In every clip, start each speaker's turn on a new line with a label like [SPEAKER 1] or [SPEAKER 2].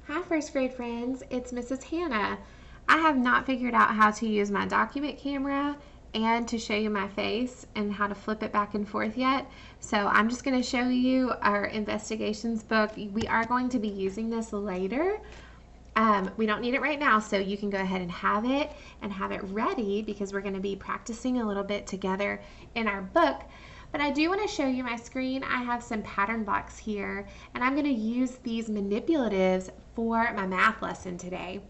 [SPEAKER 1] Hi, first grade friends. It's Mrs. Hannah. I have not figured out how to use my document camera and to show you my face and how to flip it back and forth yet. So I'm just going to show you our investigations book. We are going to be using this later. We don't need it right now, so you can go ahead and have it ready because we're going to be practicing a little bit together in our book. But I do want to show you my screen. I have some pattern blocks here, and I'm going to use these manipulatives for my math lesson today.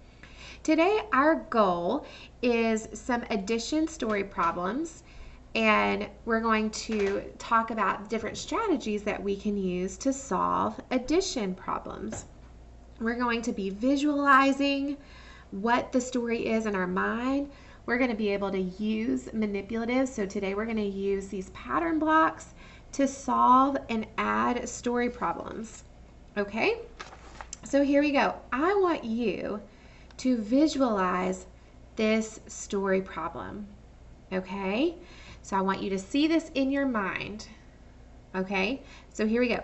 [SPEAKER 1] Today, our goal is some addition story problems, and we're going to talk about different strategies that we can use to solve addition problems. We're going to be visualizing what the story is in our mind. We're going to be able to use manipulatives. So today we're going to use these pattern blocks to solve and add story problems. Okay? So here we go. I want you to visualize this story problem. Okay? So I want you to see this in your mind. Okay? So here we go.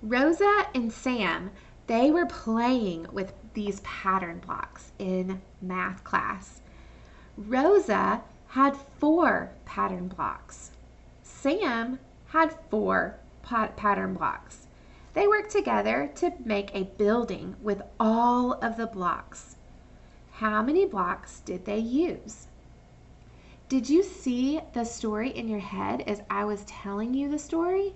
[SPEAKER 1] Rosa and Sam, they were playing with these pattern blocks in math class. Rosa had 4 pattern blocks. Sam had 4 pattern blocks. They worked together to make a building with all of the blocks. How many blocks did they use? Did you see the story in your head as I was telling you the story?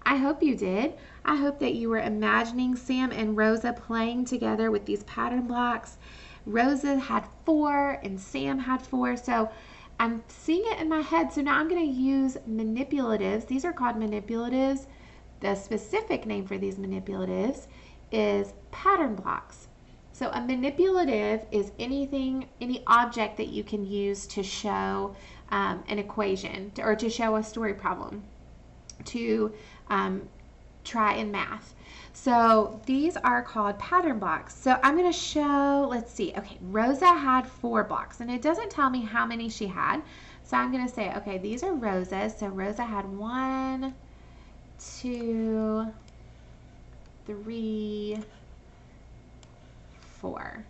[SPEAKER 1] I hope you did. I hope that you were imagining Sam and Rosa playing together with these pattern blocks. Rosa had 4 and Sam had 4. So I'm seeing it in my head. So now I'm going to use manipulatives. These are called manipulatives. The specific name for these manipulatives is pattern blocks. So a manipulative is any object that you can use to show an equation or to show a story problem to try in math. So these are called pattern blocks. So I'm going to show, let's see, okay, Rosa had 4 blocks, and it doesn't tell me how many she had. So I'm going to say, okay, these are Rosa's. So Rosa had 1, 2, 3, 4.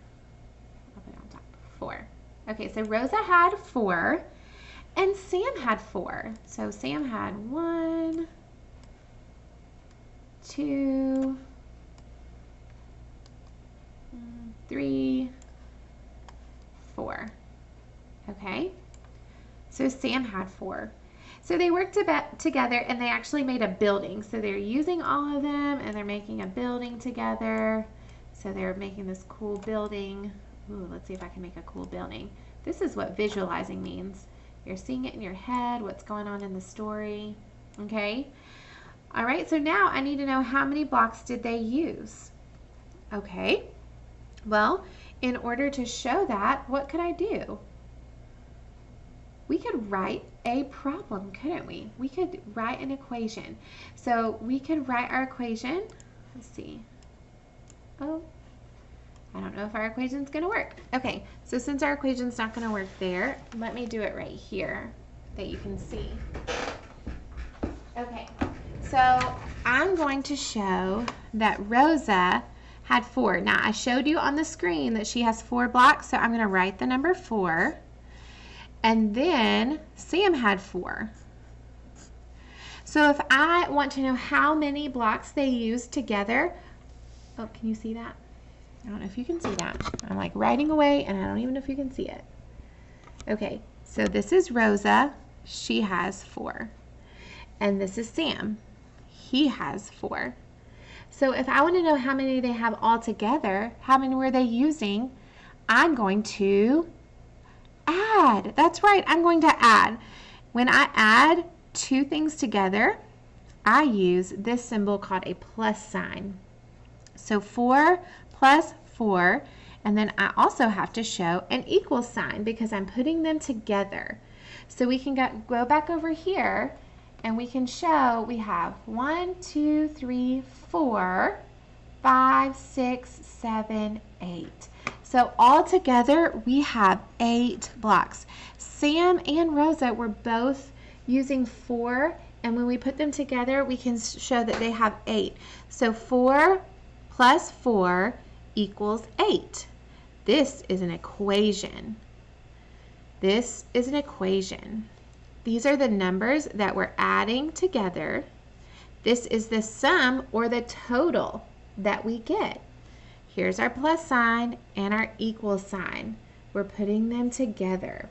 [SPEAKER 1] I'll put it on top, 4. Okay, so Rosa had 4, and Sam had 4. So Sam had 1, 2, 3, 4. Okay, so Sam had 4. So they worked together and they actually made a building. So they're using all of them and they're making a building together. So they're making this cool building. Ooh, let's see if I can make a cool building. This is what visualizing means. You're seeing it in your head, what's going on in the story. Okay. All right, so now I need to know how many blocks did they use? Okay, well, in order to show that, what could I do? We could write a problem, couldn't we? We could write an equation. So we could write our equation. Let's see. Oh, I don't know if our equation's going to work. Okay, so since our equation's not going to work there, let me do it right here that you can see. Okay. So I'm going to show that Rosa had 4. Now I showed you on the screen that she has 4 blocks, so I'm going to write the number 4. And then Sam had 4. So if I want to know how many blocks they used together, oh, can you see that? I don't know if you can see that. I'm like writing away and I don't even know if you can see it. Okay, so this is Rosa. She has 4. And this is Sam. He has 4. So if I want to know how many they have all together, how many were they using, I'm going to add. That's right, I'm going to add. When I add 2 things together, I use this symbol called a plus sign. So 4 plus 4, and then I also have to show an equal sign because I'm putting them together. So we can go back over here and we can show we have 1, 2, 3, 4, 5, 6, 7, 8. So all together we have 8 blocks. Sam and Rosa were both using 4, and when we put them together we can show that they have 8. So 4 plus 4 equals 8. This is an equation. This is an equation. These are the numbers that we're adding together. This is the sum or the total that we get. Here's our plus sign and our equal sign. We're putting them together.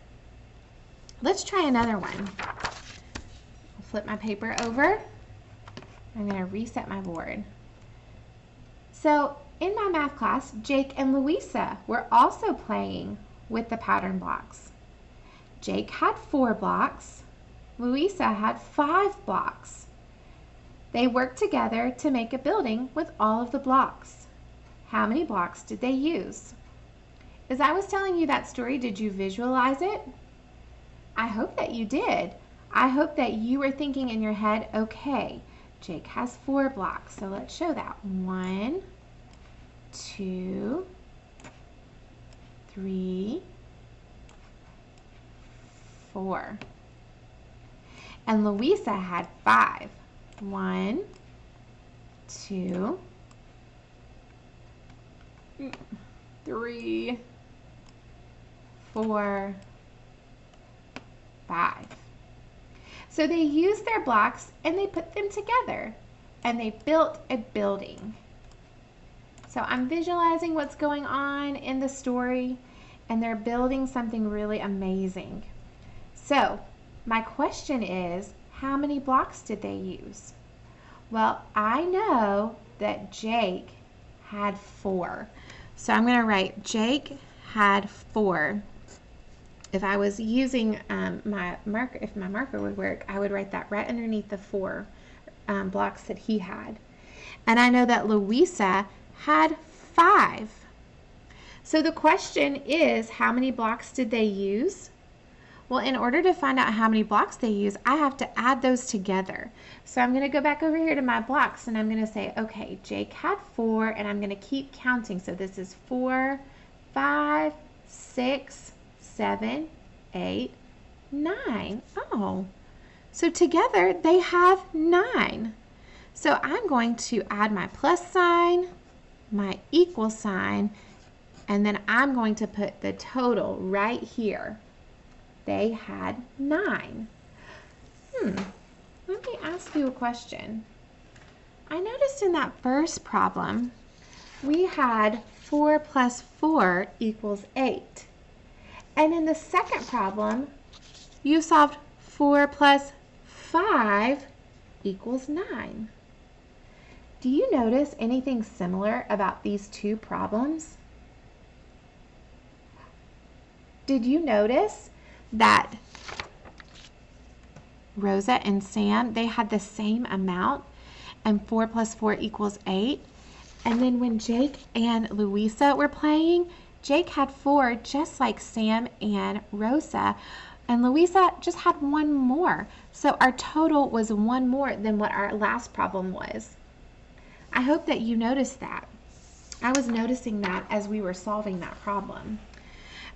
[SPEAKER 1] Let's try another one. I'll flip my paper over. I'm going to reset my board. So in my math class, Jake and Louisa were also playing with the pattern blocks. Jake had 4 blocks. Louisa had 5 blocks. They worked together to make a building with all of the blocks. How many blocks did they use? As I was telling you that story, did you visualize it? I hope that you did. I hope that you were thinking in your head, okay, Jake has 4 blocks, so let's show that. 1, 2, 3, 4. And Louisa had 5. 1, 2, 3, 4, 5. So they used their blocks and they put them together and they built a building. So I'm visualizing what's going on in the story and they're building something really amazing. So my question is, how many blocks did they use? Well, I know that Jake had 4. So I'm going to write Jake had 4. If I was using my marker, if my marker would work, I would write that right underneath the 4 blocks that he had. And I know that Louisa had 5. So the question is, how many blocks did they use? Well, in order to find out how many blocks they use, I have to add those together. So I'm going to go back over here to my blocks and I'm going to say, okay, Jake had 4 and I'm going to keep counting. So this is 4, 5, 6, 7, 8, 9. Oh, so together they have 9. So I'm going to add my plus sign, my equal sign, and then I'm going to put the total right here. They had 9. Let me ask you a question. I noticed in that first problem, we had 4 plus 4 equals 8. And in the second problem, you solved 4 plus 5 equals 9. Do you notice anything similar about these two problems? Did you notice that Rosa and Sam, they had the same amount and 4 plus 4 equals 8? And then when Jake and Louisa were playing, Jake had 4 just like Sam and Rosa, and Louisa just had 1 more. So our total was 1 more than what our last problem was. I hope that you noticed that. I was noticing that as we were solving that problem.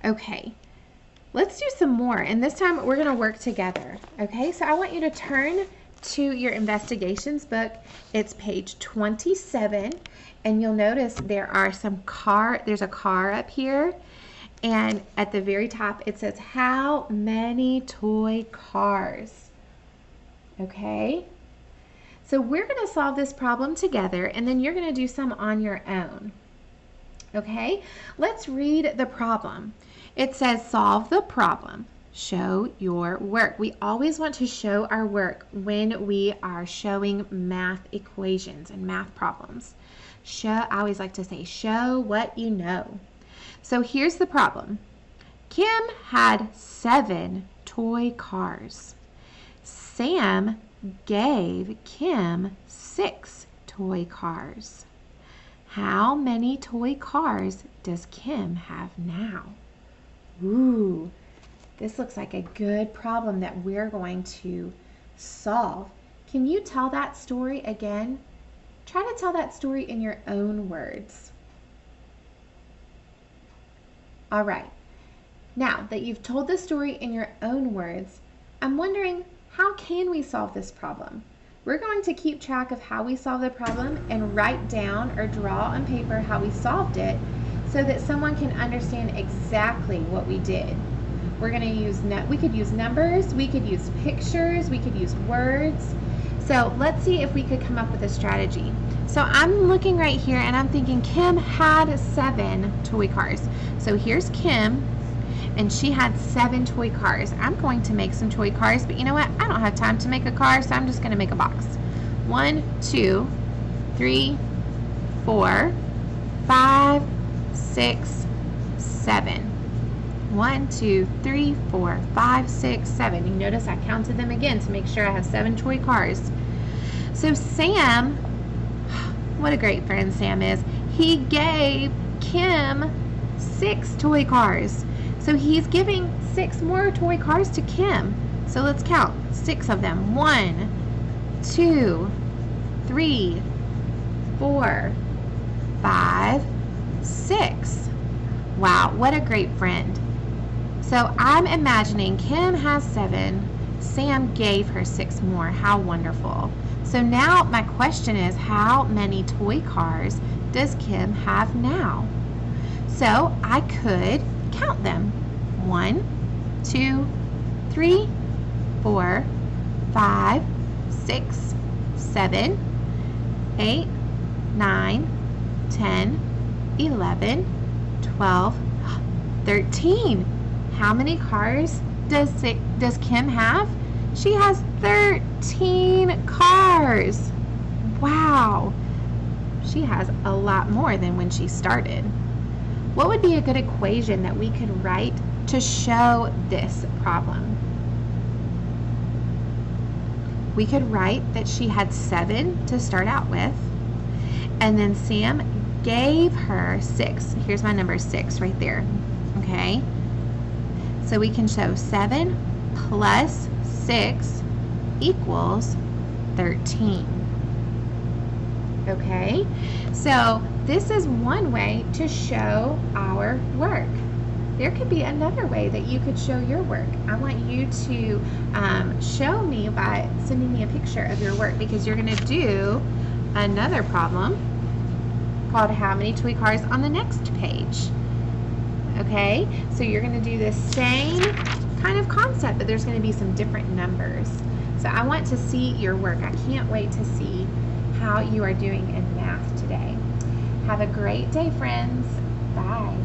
[SPEAKER 1] Okay, let's do some more, and this time we're going to work together. Okay, so I want you to turn to your investigations book. It's page 27, and you'll notice there's a car up here, and at the very top it says, how many toy cars? Okay, so we're going to solve this problem together, and then you're going to do some on your own. Okay, let's read the problem. It says, solve the problem. Show your work. We always want to show our work when we are showing math equations and math problems. I always like to say, show what you know. So here's the problem. Kim had 7 toy cars. Sam gave Kim 6 toy cars. How many toy cars does Kim have now? Ooh, this looks like a good problem that we're going to solve. Can you tell that story again? Try to tell that story in your own words. All right. Now that you've told the story in your own words, I'm wondering, how can we solve this problem? We're going to keep track of how we solve the problem and write down or draw on paper how we solved it so that someone can understand exactly what we did. We're going to use, we could use numbers, we could use pictures, we could use words. So let's see if we could come up with a strategy. So I'm looking right here and I'm thinking Kim had 7 toy cars. So here's Kim, and she had 7 toy cars. I'm going to make some toy cars, but you know what? I don't have time to make a car, so I'm just going to make a box. 1, 2, 3, 4, 5, 6, 7. 1, 2, 3, 4, 5, 6, 7. You notice I counted them again to make sure I have 7 toy cars. So Sam, what a great friend Sam is, he gave Kim 6 toy cars. So he's giving 6 more toy cars to Kim. So let's count 6 of them. 1, 2, 3, 4, 5, 6. Wow, what a great friend. So I'm imagining Kim has 7, Sam gave her 6 more. How wonderful. So now my question is, how many toy cars does Kim have now? So I could count them. 1, 2, 3, 4, 5, 6, 7, 8, 9, 10, 11, 12, 13. How many cars does Kim have? She has 13 cars. Wow. She has a lot more than when she started. What would be a good equation that we could write to show this problem? We could write that she had 7 to start out with, and then Sam gave her 6. Here's my number 6 right there. Okay? So we can show 7 plus 6 equals 13. Okay? So this is one way to show our work. There could be another way that you could show your work. I want you to show me by sending me a picture of your work, because you're going to do another problem called How Many Toy Cars on the next page. Okay, so you're going to do the same kind of concept, but there's going to be some different numbers. So I want to see your work. I can't wait to see how you are doing in math today. Have a great day, friends. Bye.